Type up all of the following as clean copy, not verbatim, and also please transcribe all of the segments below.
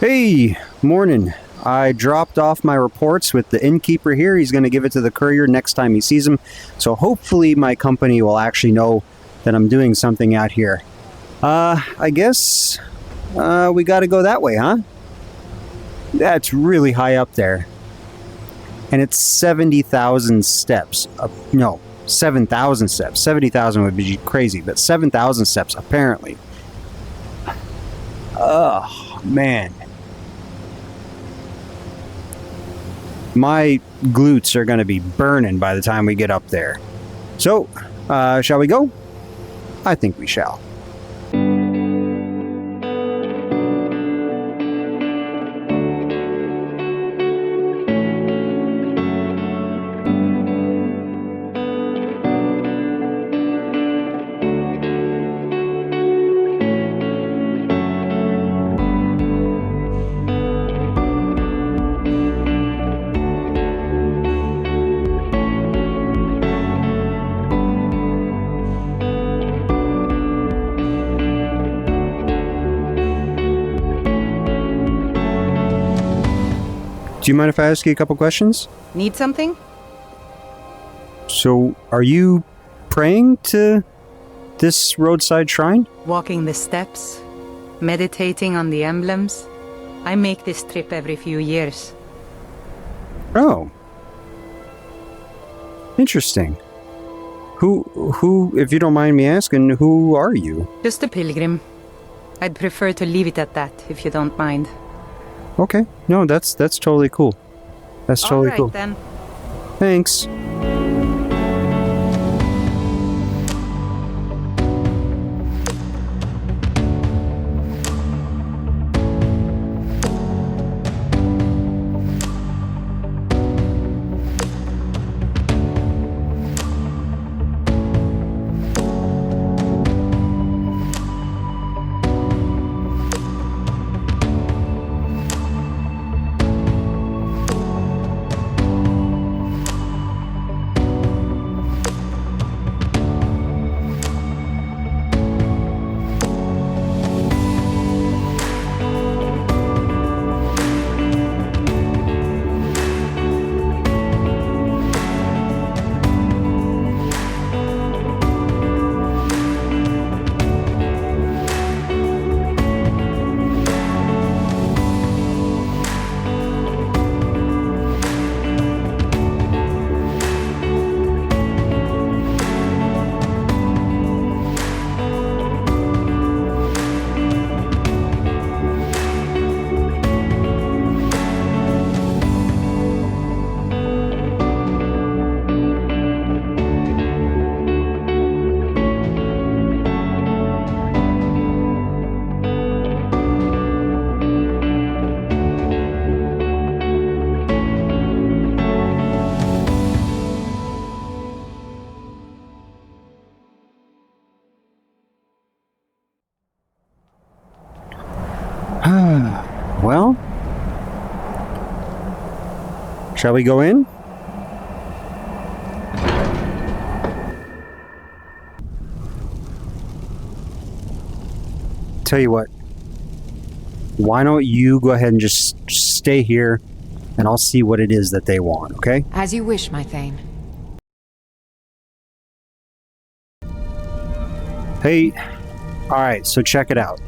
Hey, morning. I dropped off my reports with the innkeeper here. He's going to give it to the courier next time he sees him. So hopefully my company will actually know that I'm doing something out here. I guess we got to go that way, huh? That's really high up there. And it's 70,000 steps. No, 7,000 steps. 70,000 would be crazy, but 7,000 steps apparently. Oh, man. My glutes are going to be burning by the time we get up there. So, shall we go? I think we shall. Do you mind if I ask you a couple questions? Need something? So, are you praying to this roadside shrine? Walking the steps, meditating on the emblems. I make this trip every few years. Oh. Interesting. Who, if you don't mind me asking, who are you? Just a pilgrim. I'd prefer to leave it at that, if you don't mind. Okay. No, that's totally cool. That's totally cool. All right, then. Thanks. Well, shall we go in? Tell you what, why don't you go ahead and just stay here and I'll see what it is that they want, okay? As you wish, my Thane. Hey, alright, so check it out.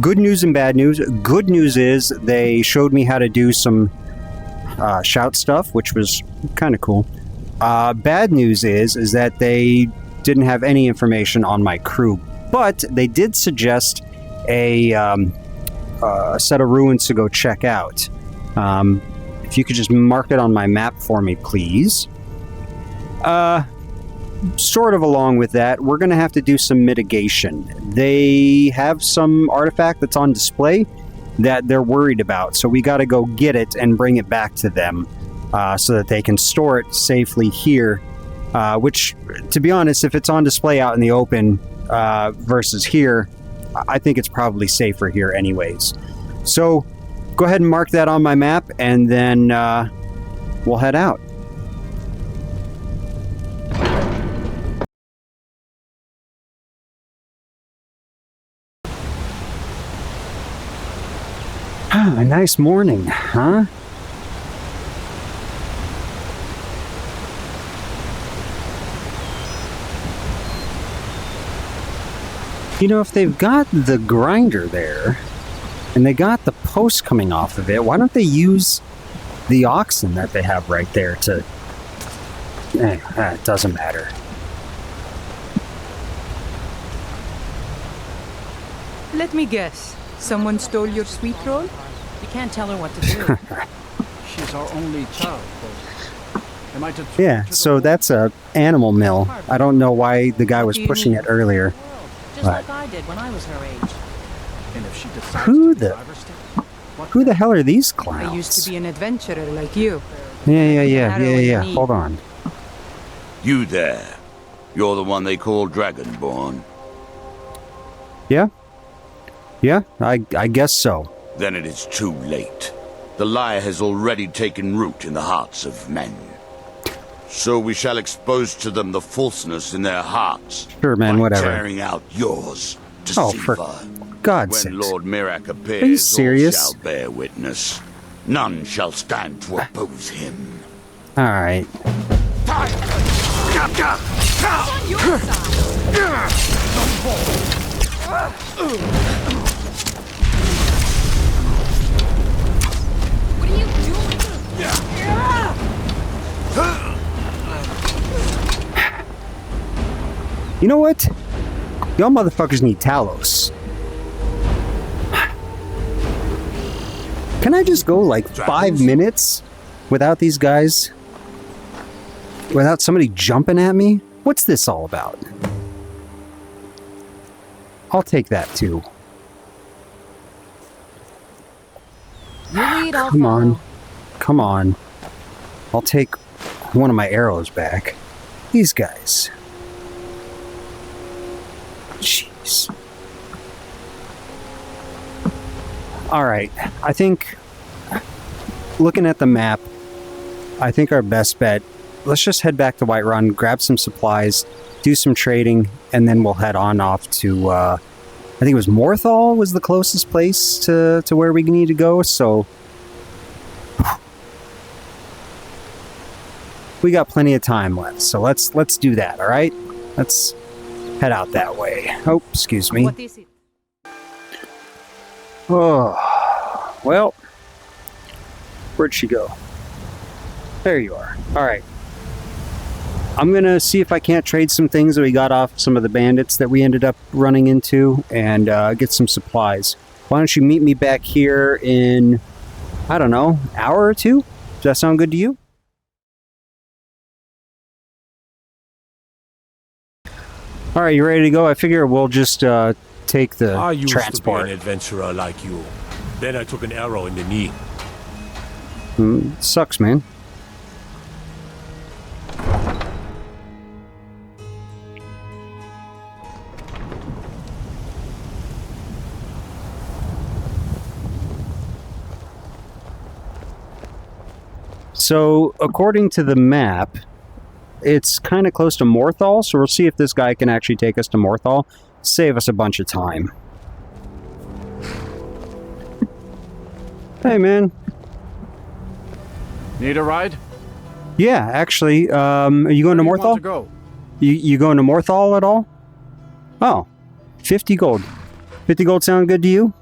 Good news and bad news. Good news is they showed me how to do some shout stuff, which was kind of cool. Bad news is that they didn't have any information on my crew, but they did suggest a set of ruins to go check out. If you could just mark it on my map for me, please. Sort of along with that, we're going to have to do some mitigation. They have some artifact that's on display that they're worried about, so we got to go get it and bring it back to them so that they can store it safely here, which, to be honest, if it's on display out in the open versus here, I think it's probably safer here anyways. So go ahead and mark that on my map, and then we'll head out. A nice morning, huh? You know, if they've got the grinder there, and they got the post coming off of it, why don't they use the oxen that they have right there to... it doesn't matter. Let me guess. Someone stole your sweet roll? You can't tell her what to do. She's our only child. Am I to Yeah, so that's a animal mill. I don't know why the guy was pushing it earlier. Just like I did when I was her age. And if she decides Who to the... drive her stick, Who the hell are these I clowns? used to be an adventurer like you. Yeah. Hold on. You there. You're the one they call Dragonborn. Yeah? Yeah, I guess so. Then it is too late. The lie has already taken root in the hearts of men. So we shall expose to them the falseness in their hearts. Sure, man, by whatever. tearing out yours, Oh, deceiver. for God's When sake. Lord Mirak appears, Are you serious? all shall bear witness. None shall stand to oppose him. Alright. What are you doing? You know what? Y'all motherfuckers need Talos. Can I just go like 5 minutes without these guys? Without somebody jumping at me? What's this all about? I'll take that too. You lead, I'll Come on. follow. Come on. I'll take one of my arrows back. These guys. Jeez. Alright, I think, looking at the map, I think our best bet, let's just head back to Whiterun, grab some supplies, do some trading, and then we'll head on off to, I think it was Morthal was the closest place to where we need to go, so we got plenty of time left, so let's do that, alright? Let's head out that way. Oh, excuse me. What is it? Oh, well, where'd she go? There you are. Alright. I'm gonna see if I can't trade some things that we got off some of the bandits that we ended up running into and get some supplies. Why don't you meet me back here in, I don't know, hour or two? Does that sound good to you? Alright, you ready to go? I figure we'll just take the I used transport. to be an adventurer like you. Then I took an arrow in the knee. Sucks, man. So, according to the map, it's kind of close to Morthal, so we'll see if this guy can actually take us to Morthal. Save us a bunch of time. Hey, man. need a ride? Yeah, actually, are you going to Where do you want Morthal? to go? You going to Morthal at all? Oh, 50 gold. 50 gold sound good to you?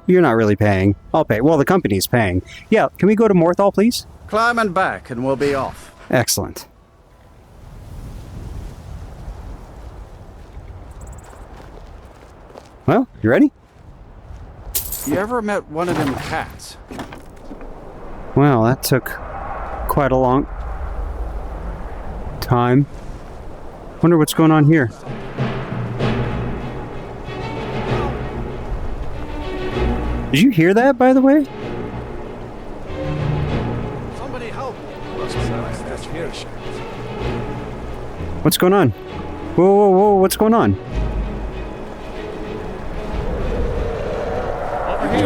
You're not really paying. I'll pay. Well, the company's paying. Yeah, can we go to Morthal, please? Climb and back, and we'll be off. Excellent. Well, you ready? You ever met one of them cats? Well, that took quite a long time. Wonder what's going on here. Did you hear that, by the way? Somebody help! What's going on? Whoa, what's going on? You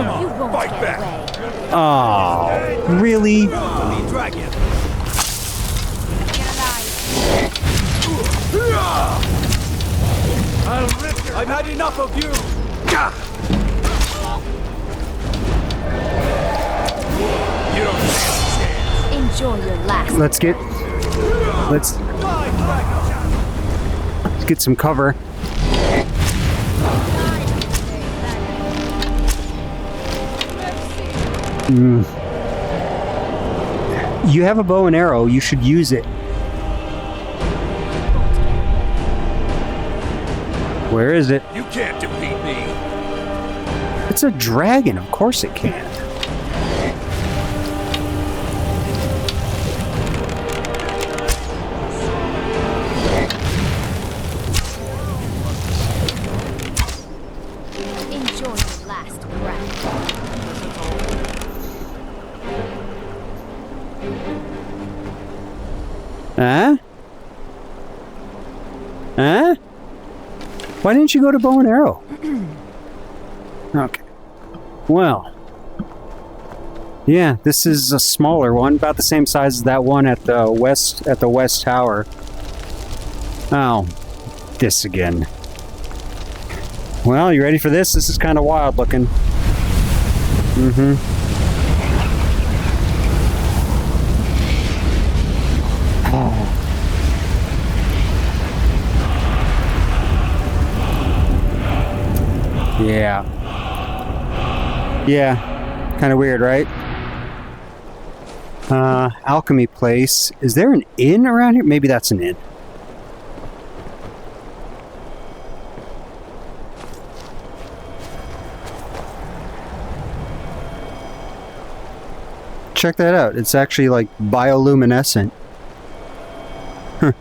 won't Fight get back. away. Oh, really? Dragon. I've had enough of you! Enjoy your last. Let's get some cover. You have a bow and arrow. You should use it. Where is it? You can't defeat me. It's a dragon. Of course it can. Enjoy your last breath. Huh? Huh? Why didn't you go to bow and arrow? Okay. Well. Yeah, this is a smaller one, about the same size as that one at the west tower. Oh, this again. Well, you ready for this? This is kind of wild looking. Yeah. Yeah. Kind of weird, right? Alchemy place. Is there an inn around here? Maybe that's an inn. Check that out. It's actually like bioluminescent. Huh.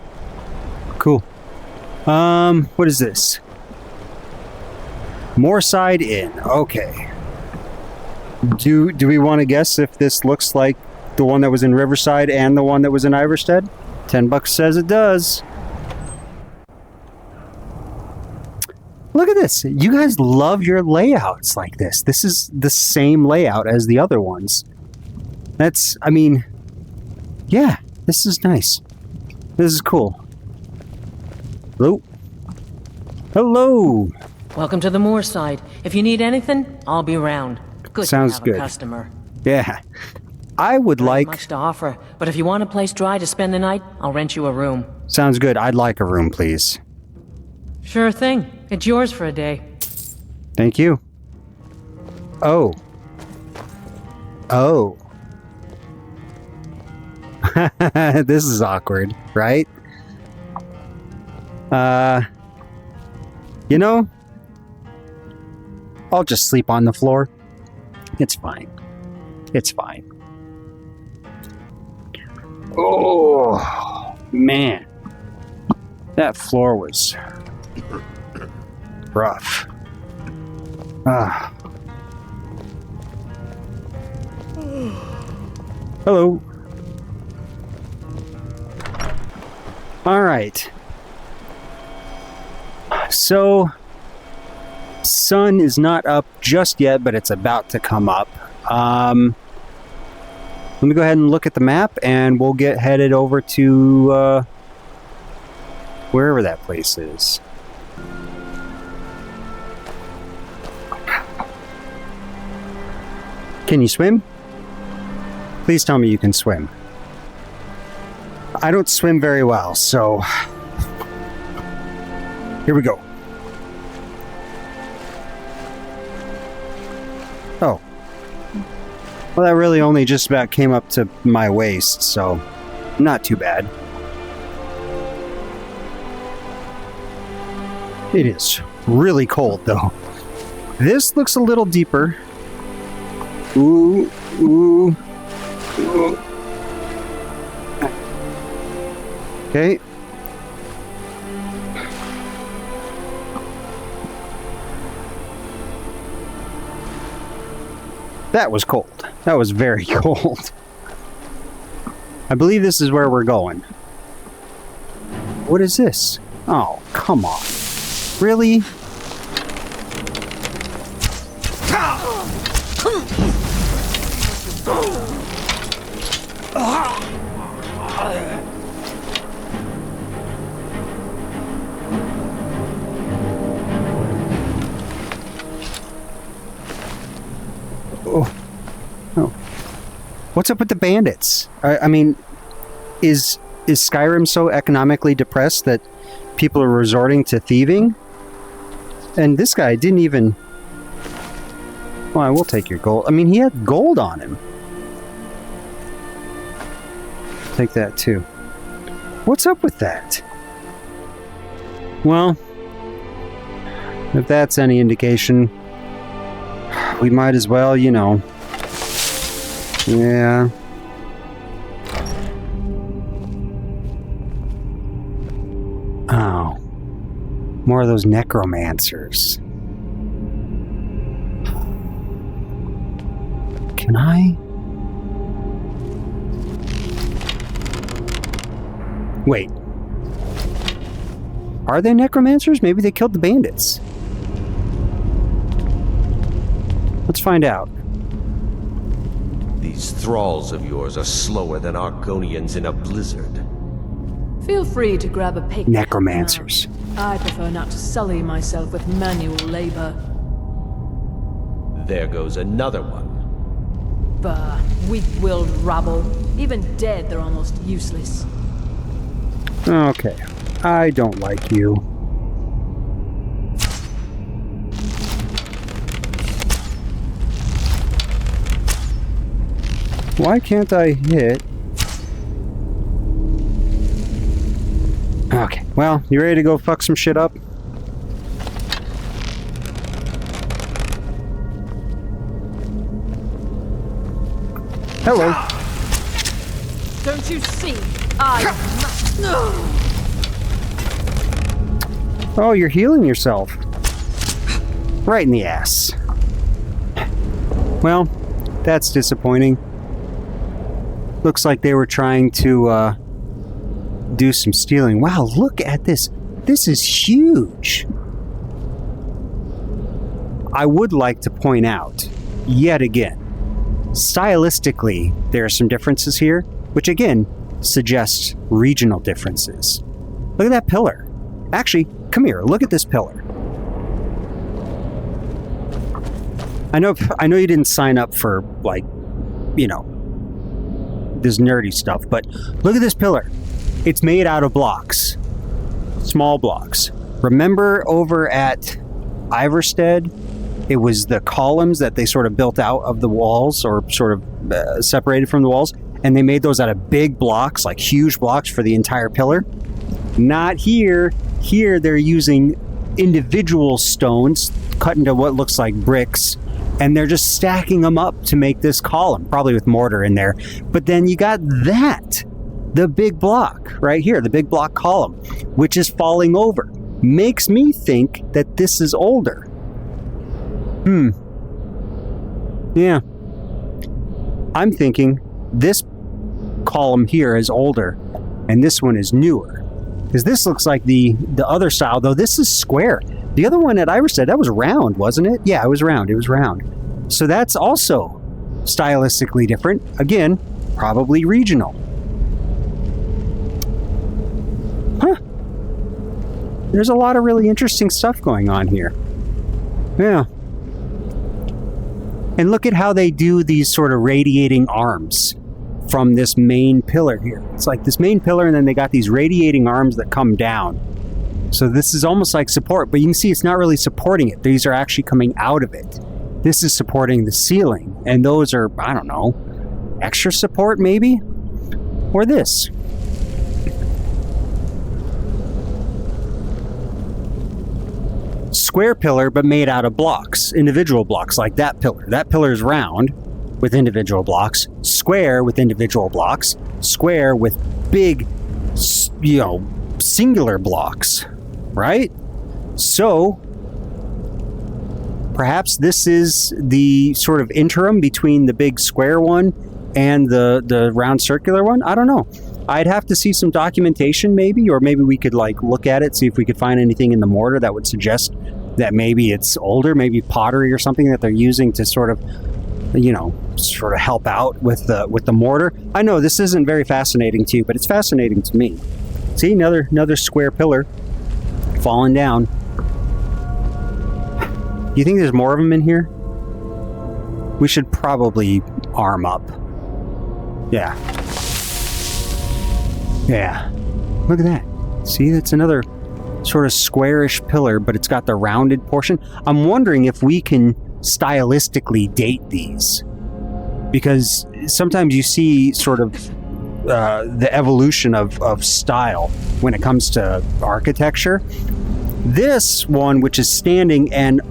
Cool. What is this? Moorside Inn. Okay. Do we want to guess if this looks like the one that was in Riverside and the one that was in Iverstead? $10 says it does. Look at this. You guys love your layouts like this. This is the same layout as the other ones. That's, I mean, yeah, this is nice. This is cool. Hello? Hello! Welcome to the Moorside. If you need anything, I'll be around. Good Sounds to have good. a customer. Yeah. I would like... Much to offer, but if you want a place dry to spend the night, I'll rent you a room. Sounds good. I'd like a room, please. Sure thing. It's yours for a day. Thank you. Oh. Oh. This is awkward, right? You know, I'll just sleep on the floor. It's fine. It's fine. Oh, man. That floor was rough. Ah. Hello. All right. So, sun is not up just yet, but it's about to come up. Let me go ahead and look at the map, and we'll get headed over to wherever that place is. Can you swim? Please tell me you can swim. I don't swim very well, so here we go. Oh. Well, that really only just about came up to my waist, so not too bad. It is really cold, though. This looks a little deeper. Ooh, ooh, ooh. Okay. That was cold. That was very cold. I believe this is where we're going. What is this? Oh, come on. Really? Oh. Oh. What's up with the bandits? I mean, is Skyrim so economically depressed that people are resorting to thieving? And this guy didn't even... Well, I will take your gold. I mean, he had gold on him. Take that too. What's up with that? Well, if that's any indication, we might as well, you know. Yeah. Oh. More of those necromancers. Can I? Wait. Are they necromancers? Maybe they killed the bandits. Let's find out. These thralls of yours are slower than Argonians in a blizzard. Feel free to grab a pick. Necromancers. I prefer not to sully myself with manual labor. There goes another one. Bah, weak-willed rabble. Even dead, they're almost useless. Okay. I don't like you. Why can't I hit? Okay, well, you ready to go fuck some shit up? Hello. Don't you see? I must. Oh, you're healing yourself. Right in the ass. Well, that's disappointing. Looks like they were trying to do some stealing. Wow, look at this. This is huge. I would like to point out, yet again, stylistically, there are some differences here, which again suggests regional differences. Look at that pillar. Actually, come here. Look at this pillar. I know you didn't sign up for, like, you know, this nerdy stuff, but look at this pillar. It's made out of blocks. Small blocks. Remember over at Iverstead, it was the columns that they sort of built out of the walls, or sort of separated from the walls, and they made those out of big blocks, like huge blocks for the entire pillar. Not here. Here they're using individual stones cut into what looks like bricks, and they're just stacking them up to make this column, probably with mortar in there. But then you got that, the big block right here, the big block column, which is falling over. Makes me think that this is older. Yeah. I'm thinking this column here is older, and this one is newer. Because this looks like the other style, though this is square. The other one at Iverstead, that was round, wasn't it? Yeah, it was round. It was round. So that's also stylistically different. Again, probably regional. Huh. There's a lot of really interesting stuff going on here. Yeah. And look at how they do these sort of radiating arms from this main pillar here. It's like this main pillar, and then they got these radiating arms that come down. So this is almost like support, but you can see it's not really supporting it. These are actually coming out of it. This is supporting the ceiling, and those are, I don't know, extra support maybe? Or this. Square pillar, but made out of blocks, individual blocks, like that pillar. That pillar is round with individual blocks, square with individual blocks, square with big, you know, singular blocks, right? So perhaps this is the sort of interim between the big square one and the round circular one. I don't know. I'd have to see some documentation maybe, or maybe we could like look at it, see if we could find anything in the mortar that would suggest that maybe it's older, maybe pottery or something that they're using to sort of, you know, sort of help out with the mortar. I know this isn't very fascinating to you, but it's fascinating to me. See, another square pillar falling down. You think there's more of them in here? We should probably arm up. Yeah. Yeah. Look at that. See, that's another sort of squarish pillar, but it's got the rounded portion. I'm wondering if we can stylistically date these. Because sometimes you see sort of the evolution of style when it comes to architecture. This one, which is standing and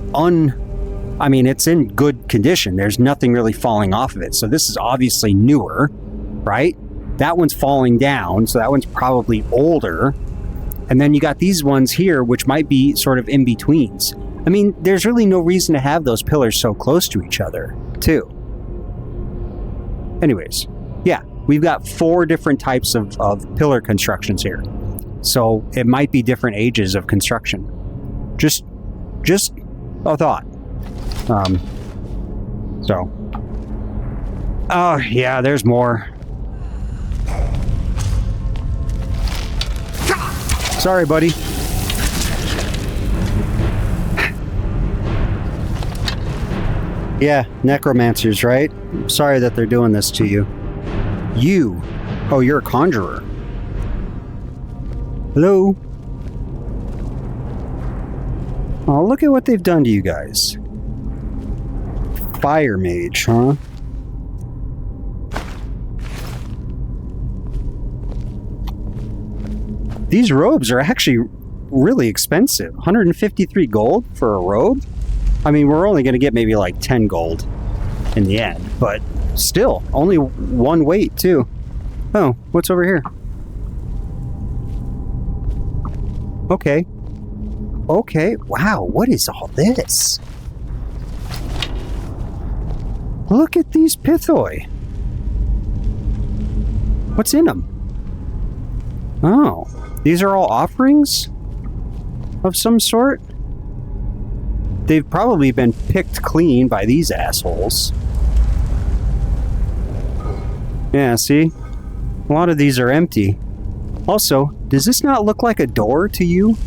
I mean, it's in good condition. There's nothing really falling off of it. So this is obviously newer, right? That one's falling down, so that one's probably older. And then you got these ones here, which might be sort of in betweens. I mean, there's really no reason to have those pillars so close to each other, too. Anyways, yeah, we've got 4 different types of pillar constructions here. So it might be different ages of construction. Just a thought. Oh, yeah, there's more. Sorry, buddy. Yeah, necromancers, right? Sorry that they're doing this to you. You? Oh, you're a conjurer. Hello? Oh, look at what they've done to you guys. Fire mage, huh? These robes are actually really expensive. 153 gold for a robe? I mean, we're only going to get maybe like 10 gold in the end, but still, only one weight too. Oh, what's over here? Okay. Okay, wow, what is all this? Look at these pithoi. What's in them? Oh, these are all offerings of some sort? They've probably been picked clean by these assholes. Yeah, see? A lot of these are empty. Also, does this not look like a door to you?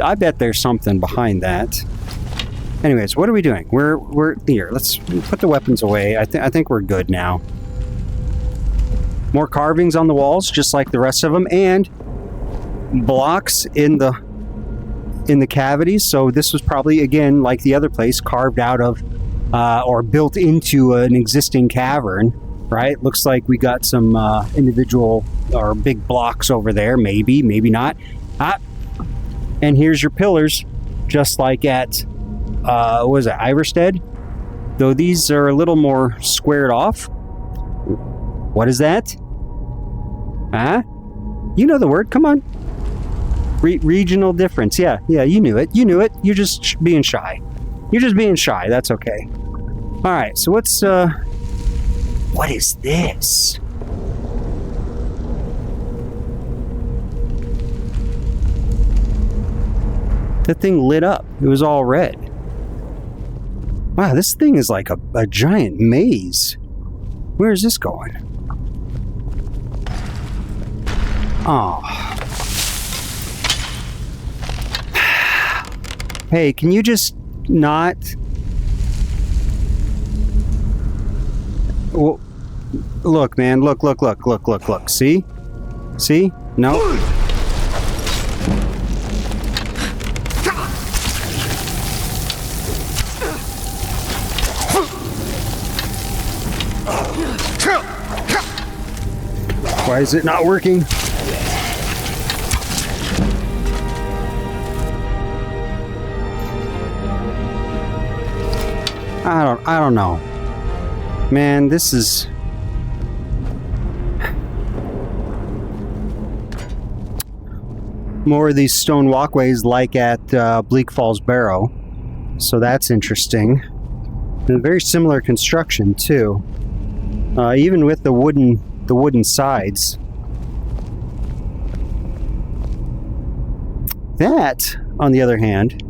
I bet there's something behind that. Anyways, what are we doing? We're here. Let's put the weapons away. I think we're good now. More carvings on the walls, just like the rest of them, and blocks in the cavities. So this was probably, again, like the other place, carved out of or built into an existing cavern, right? Looks like we got some individual or big blocks over there. Maybe, maybe not. And here's your pillars, just like at, what was it, Iverstead? Though these are a little more squared off. What is that? Huh? You know the word, come on. Regional difference, yeah, you knew it. You knew it. You're just being shy. You're just being shy, that's okay. Alright, so what's, what is this? That thing lit up. It was all red. Wow, this thing is like a giant maze. Where is this going? Oh. Hey, can you just not... Well, look, man. Look. See? See? No. Why is it not working? I don't know. Man, this is... more of these stone walkways like at Bleak Falls Barrow. So that's interesting. And a very similar construction too. Even with the wooden sides. That, on the other hand,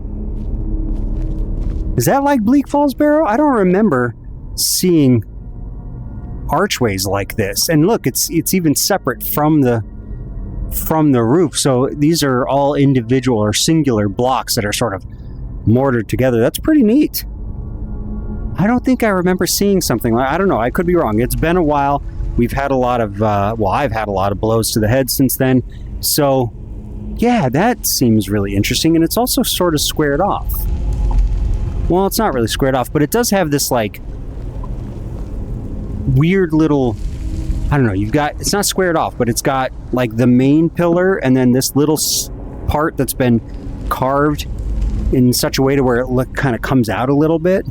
is that like Bleak Falls Barrow? I don't remember seeing archways like this. And look, it's even separate from the roof. So these are all individual or singular blocks that are sort of mortared together. That's pretty neat. I don't think I remember seeing something like, I don't know, I could be wrong. It's been a while. We've had a lot of, I've had a lot of blows to the head since then. So, yeah, that seems really interesting. And it's also sort of squared off. Well, it's not really squared off, but it does have this, like, weird little, I don't know, it's not squared off, but it's got, like, the main pillar and then this little part that's been carved in such a way to where it kind of comes out a little bit.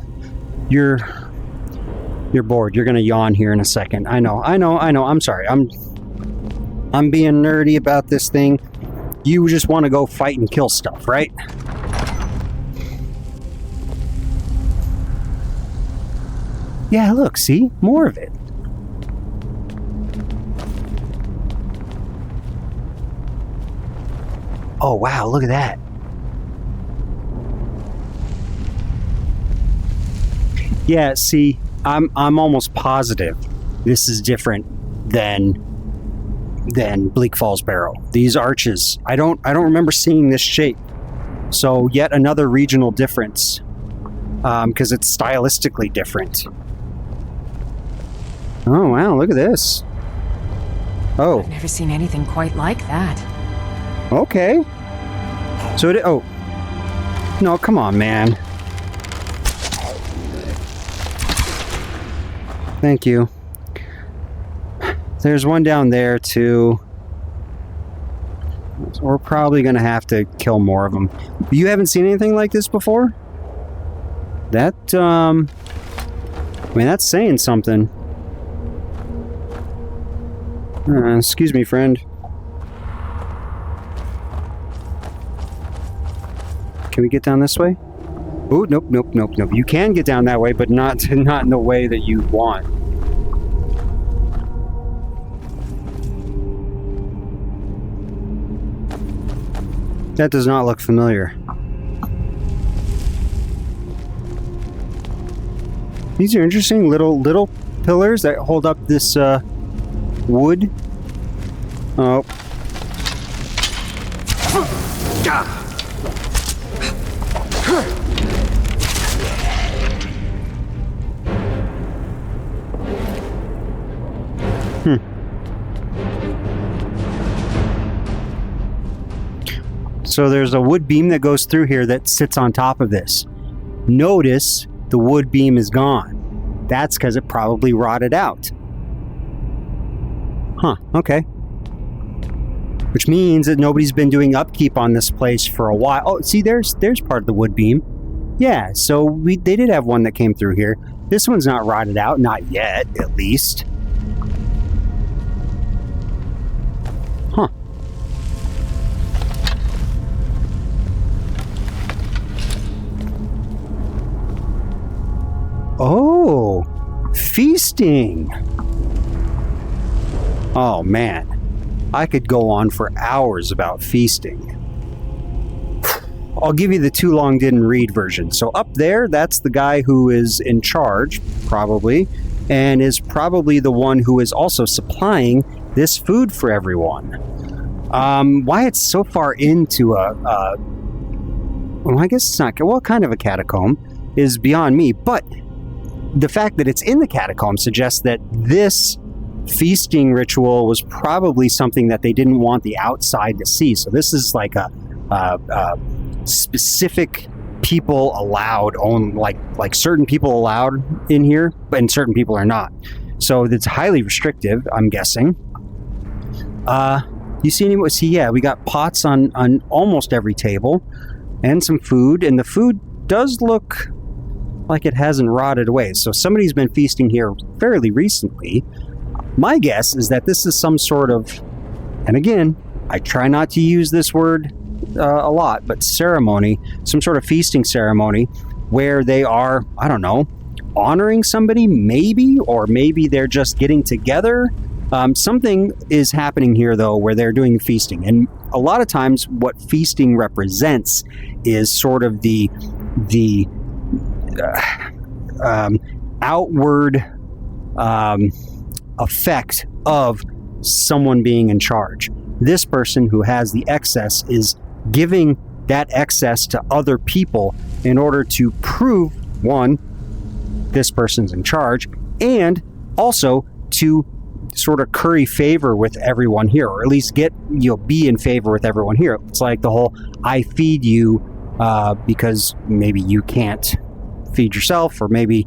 You're bored. You're going to yawn here in a second. I know. I'm sorry. I'm being nerdy about this thing. You just want to go fight and kill stuff, right? Yeah, look, see? More of it. Oh, wow, look at that. Yeah, see, I'm almost positive this is different than Bleak Falls Barrow. These arches, I don't remember seeing this shape. So yet another regional difference, because it's stylistically different. Oh wow, look at this. Oh, I've never seen anything quite like that. okay. So oh, no, come on, man. Thank you. There's one down there too. So we're probably gonna have to kill more of them. You haven't seen anything like this before? That, I mean, that's saying something. Excuse me, friend. Can we get down this way? Oh, nope. You can get down that way, but not in the way that you want. That does not look familiar. These are interesting little pillars that hold up this wood. Oh. So there's a wood beam that goes through here that sits on top of this. Notice the wood beam is gone. That's because it probably rotted out. Huh, okay. Which means that nobody's been doing upkeep on this place for a while. Oh, see, there's part of the wood beam. Yeah, so they did have one that came through here. This one's not rotted out, not yet, at least. Huh. Oh, feasting. Oh man, I could go on for hours about feasting. I'll give you the too long didn't read version. So up there, that's the guy who is in charge, probably, and is probably the one who is also supplying this food for everyone. Why it's so far into well, I guess it's not, well, kind of a catacomb, is beyond me, but the fact that it's in the catacomb suggests that this feasting ritual was probably something that they didn't want the outside to see. So this is like a specific people allowed, like certain people allowed in here, and certain people are not. So it's highly restrictive, I'm guessing. You see any? See, yeah, we got pots on almost every table, and some food, and the food does look like it hasn't rotted away. So somebody's been feasting here fairly recently. My guess is that this is some sort of, and again, I try not to use this word a lot, but ceremony, some sort of feasting ceremony where they are, I don't know, honoring somebody maybe, or maybe they're just getting together. Something is happening here though where they're doing feasting, and a lot of times what feasting represents is sort of the outward effect of someone being in charge. This person who has the excess is giving that excess to other people in order to prove, one, this person's in charge, and also to sort of curry favor with everyone here, or at least be in favor with everyone here. It's like the whole I feed you because maybe you can't feed yourself, or maybe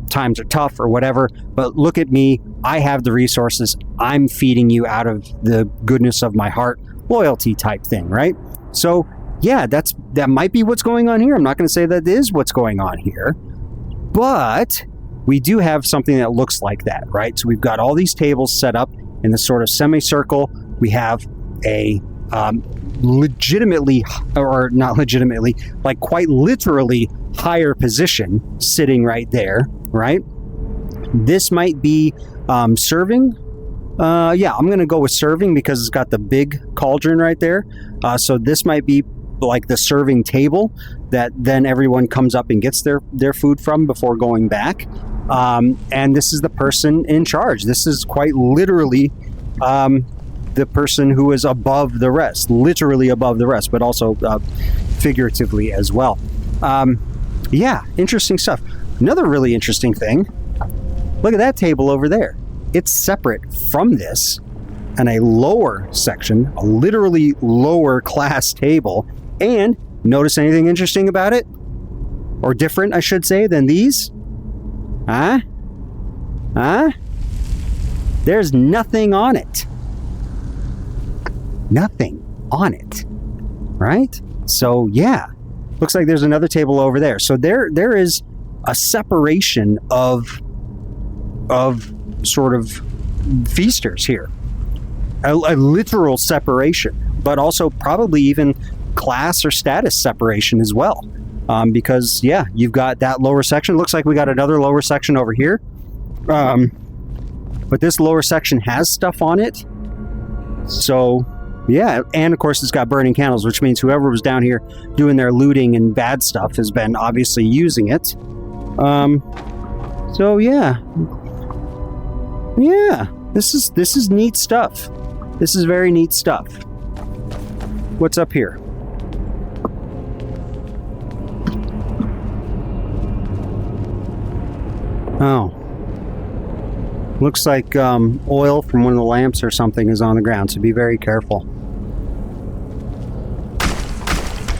times are tough or whatever, but look at me, I have the resources, I'm feeding you out of the goodness of my heart, loyalty type thing, right? So yeah, that might be what's going on here. I'm not going to say that is what's going on here, but we do have something that looks like that, right? So we've got all these tables set up in this sort of semicircle. We have a legitimately, or not legitimately, like quite literally higher position sitting right there, right? This might be serving. Yeah, I'm going to go with serving because it's got the big cauldron right there. So this might be like the serving table that then everyone comes up and gets their food from before going back. And this is the person in charge. This is quite literally the person who is above the rest, literally above the rest, but also figuratively as well. Yeah, interesting stuff. Another really interesting thing, look at that table over there. It's separate from this and a lower section, a literally lower class table. And notice anything interesting about it? Or different, I should say, than these? Huh? There's nothing on it. Nothing on it. Right? So, yeah. Looks like there's another table over there. So there is a separation of sort of feasters here. A literal separation, but also probably even class or status separation as well. Because, yeah, you've got that lower section. Looks like we got another lower section over here. But this lower section has stuff on it. So, yeah, and of course it's got burning candles, which means whoever was down here doing their looting and bad stuff has been obviously using it. So, yeah. Yeah, this is neat stuff. This is very neat stuff. What's up here? Oh. Looks like oil from one of the lamps or something is on the ground, so be very careful.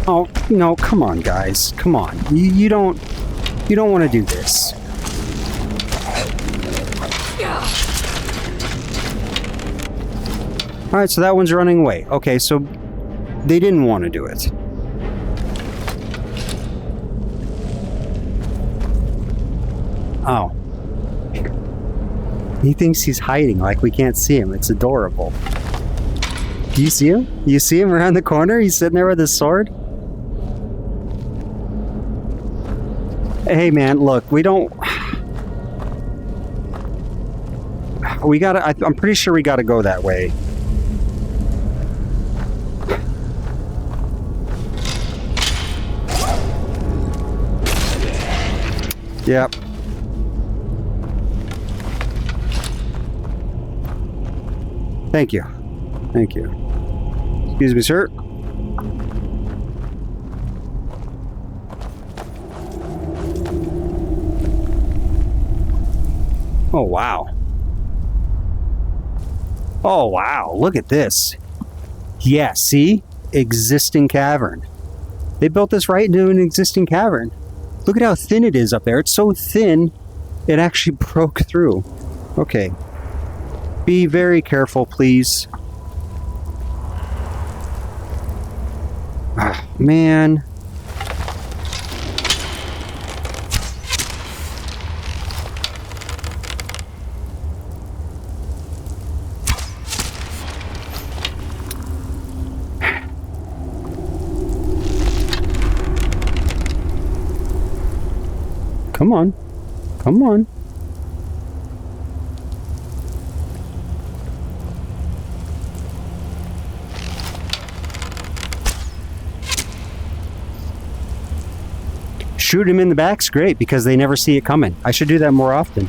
Oh, no, come on, guys. Come on. You don't want to do this. Alright, so that one's running away. Okay, so they didn't want to do it. Oh. He thinks he's hiding, like we can't see him. It's adorable. Do you see him? You see him around the corner? He's sitting there with his sword? Hey man, look, we don't... We gotta... I'm pretty sure we gotta go that way. Yep. Thank you. Thank you. Excuse me, sir. Oh, wow. Oh, wow. Look at this. Yeah, see? Existing cavern. They built this right into an existing cavern. Look at how thin it is up there. It's so thin, it actually broke through. Okay. Be very careful, please. Ah, man. Come on. Come on. Shoot him in the back's great because they never see it coming. I should do that more often.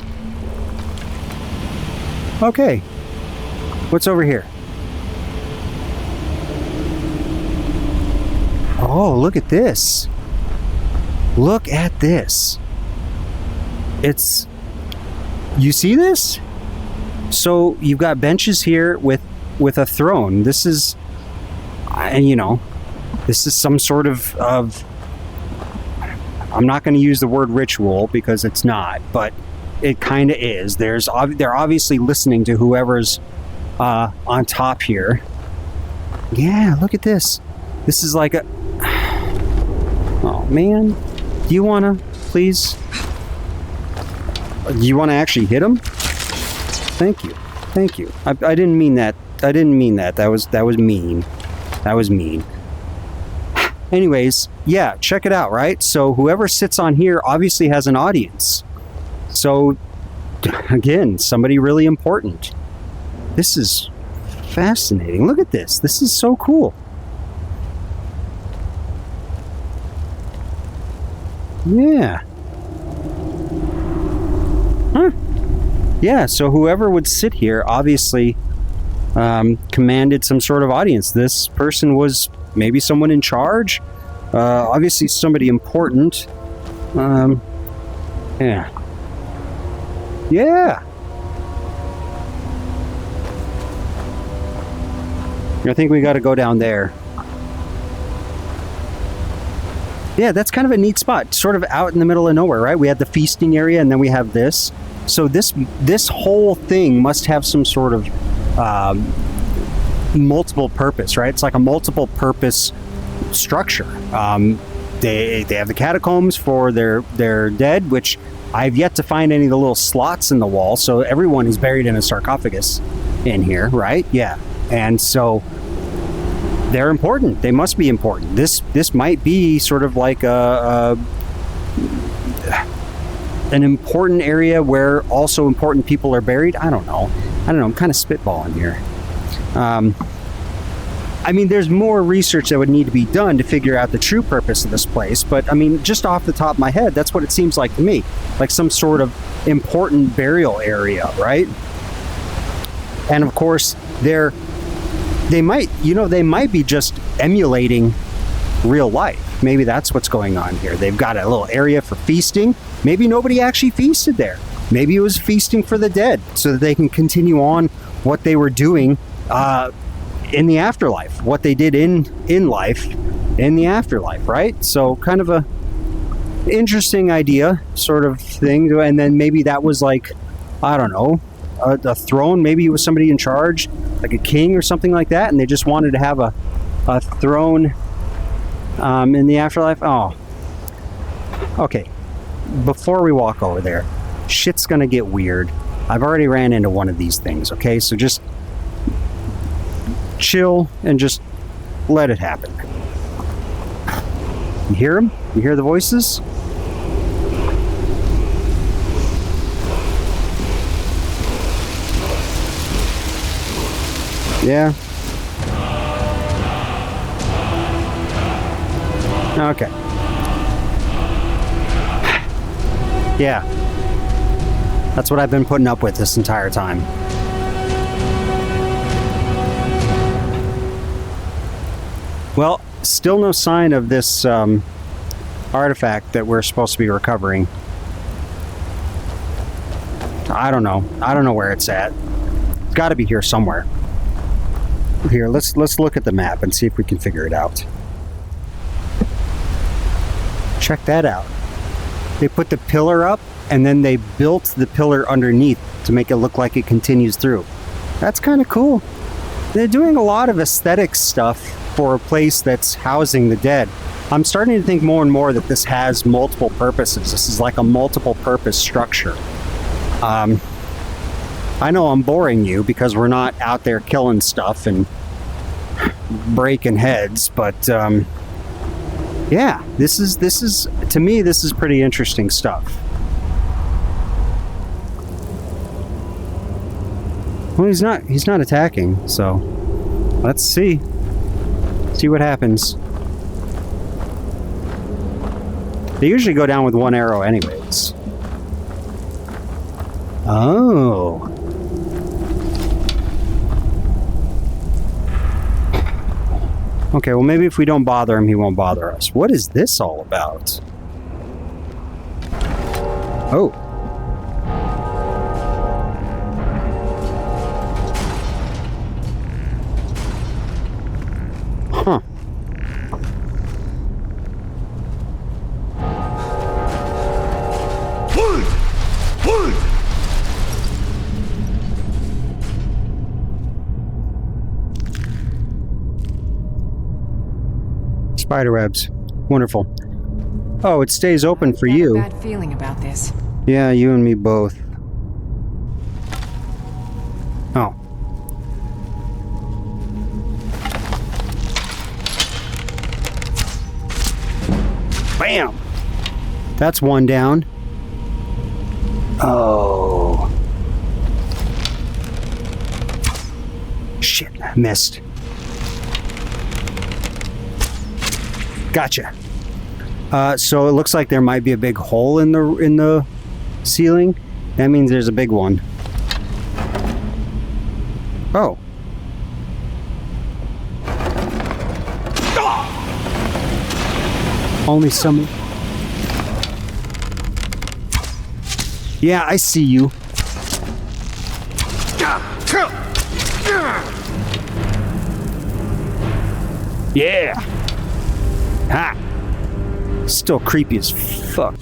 Okay. What's over here? Oh, look at this. Look at this. It's... You see this? So you've got benches here with a throne. This is, and you know, this is some sort of I'm not going to use the word ritual because it's not, but it kind of is. They're obviously listening to whoever's on top here. Yeah, look at this. This is like a... Oh, man. Do you want to, please? Do you want to actually hit him? Thank you. Thank you. I didn't mean that. I didn't mean that. That was mean. That was mean. Anyways, yeah, check it out, right? So whoever sits on here obviously has an audience. So, again, somebody really important. This is fascinating. Look at this. This is so cool. Yeah. Huh. Yeah, so whoever would sit here obviously commanded some sort of audience. This person was maybe someone in charge. Obviously somebody important. Yeah. Yeah. I think we got to go down there. Yeah, that's kind of a neat spot. Sort of out in the middle of nowhere, right? We had the feasting area, and then we have this. So this whole thing must have some sort of multiple purpose, right? It's like a multiple purpose structure. They have the catacombs for their dead, which I've yet to find any of the little slots in the wall. So everyone is buried in a sarcophagus in here, right? Yeah. And so they're important. They must be important. This might be sort of like an important area where also important people are buried. I don't know. I'm kind of spitballing here. I mean, there's more research that would need to be done to figure out the true purpose of this place. But I mean, just off the top of my head, that's what it seems like to me. Like some sort of important burial area, right? And of course, they might be just emulating real life. Maybe that's what's going on here. They've got a little area for feasting. Maybe nobody actually feasted there. Maybe it was feasting for the dead so that they can continue on what they were doing in the afterlife, what they did in life in the afterlife, right? So kind of a interesting idea sort of thing. And then maybe that was like, I don't know, a throne. Maybe it was somebody in charge, like a king or something like that, and they just wanted to have a throne in the afterlife. Oh, okay. Before we walk over there, shit's gonna get weird. I've already ran into one of these things, okay? So just chill and just let it happen. You hear them? You hear the voices? Yeah. Okay. Yeah. That's what I've been putting up with this entire time. Well, still no sign of this artifact that we're supposed to be recovering. I don't know. I don't know where it's at. It's got to be here somewhere. Here, let's look at the map and see if we can figure it out. Check that out. They put the pillar up and then they built the pillar underneath to make it look like it continues through. That's kind of cool. They're doing a lot of aesthetic stuff for a place that's housing the dead. I'm starting to think more and more that this has multiple purposes. This is like a multiple purpose structure. I know I'm boring you because we're not out there killing stuff and breaking heads, but yeah, this is to me, this is pretty interesting stuff. Well, he's not attacking, so let's see what happens. They usually go down with one arrow anyways. Oh. Okay, well maybe if we don't bother him, he won't bother us. What is this all about? Oh. Huh. Spider webs. Wonderful. Oh, it stays open for you. I have a bad feeling about this. Yeah, you and me both. Oh. Bam! That's one down. Oh. Shit, I missed. Gotcha. So it looks like there might be a big hole in the ceiling. That means there's a big one. Oh. Only some. Yeah, I see you. Yeah. Ha. Still creepy as fuck.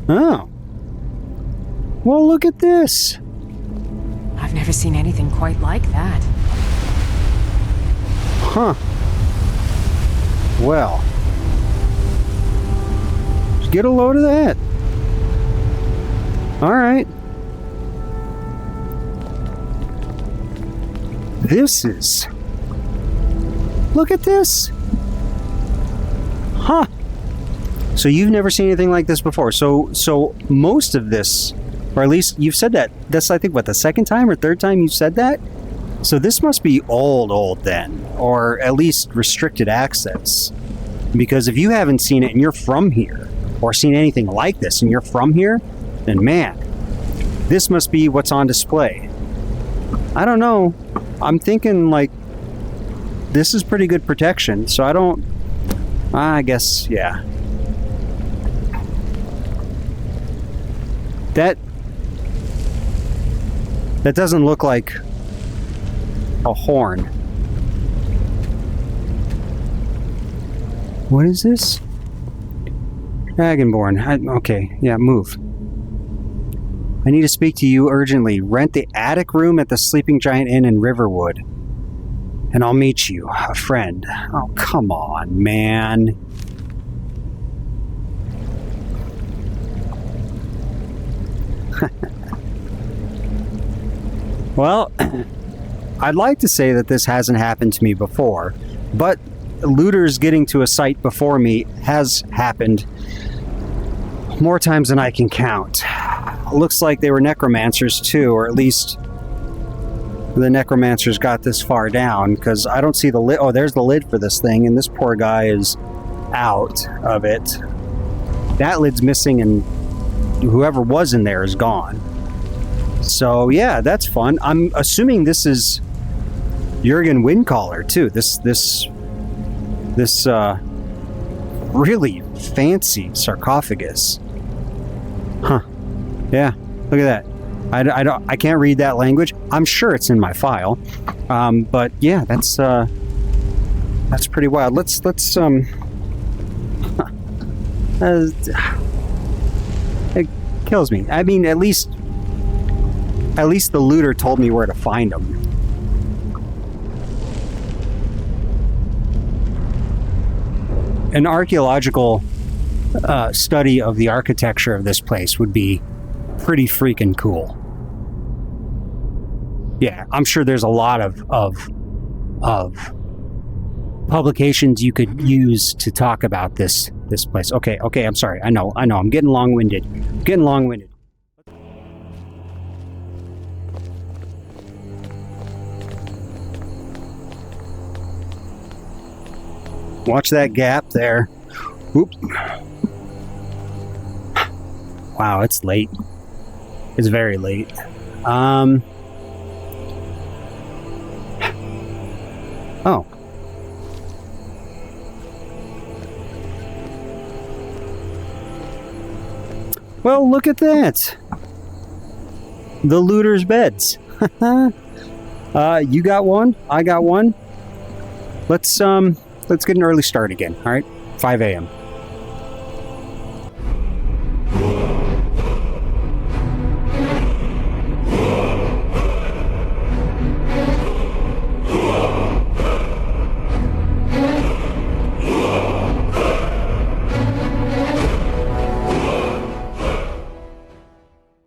Oh. Well, look at this. I've never seen anything quite like that. Huh. Well. Just get a load of that. All right. This is... Look at this. Huh. So you've never seen anything like this before. So most of this, or at least you've said that. That's, I think, what, the second time or third time you've said that? So this must be old then, or at least restricted access. Because if you haven't seen it and you're from here, or seen anything like this and you're from here, then man, this must be what's on display. I don't know. I'm thinking, like, this is pretty good protection, so I don't... I guess, yeah. That doesn't look like a horn. What is this? Dragonborn. Okay, yeah, move. I need to speak to you urgently. Rent the attic room at the Sleeping Giant Inn in Riverwood. And I'll meet you, a friend. Oh, come on, man. Well, I'd like to say that this hasn't happened to me before, but looters getting to a site before me has happened more times than I can count. Looks like they were necromancers too, or at least the necromancers got this far down, because I don't see the lid. Oh, there's the lid for this thing, and this poor guy is out of it. That lid's missing, and whoever was in there is gone. So yeah, that's fun. I'm assuming this is Jurgen Windcaller too. This really fancy sarcophagus. Huh. Yeah, look at that. I can't read that language. I'm sure it's in my file. But yeah, that's pretty wild. Let's it kills me. I mean, at least the looter told me where to find them. An archaeological study of the architecture of this place would be pretty freaking cool. Yeah, I'm sure there's a lot of publications you could use to talk about this place. Okay, I'm sorry. I know. I'm getting long-winded. Watch that gap there. Oop. Wow, it's late. It's very late. Oh. Well, look at that. The looters' beds. You got one. I got one. Let's get an early start again. All right, 5 a.m.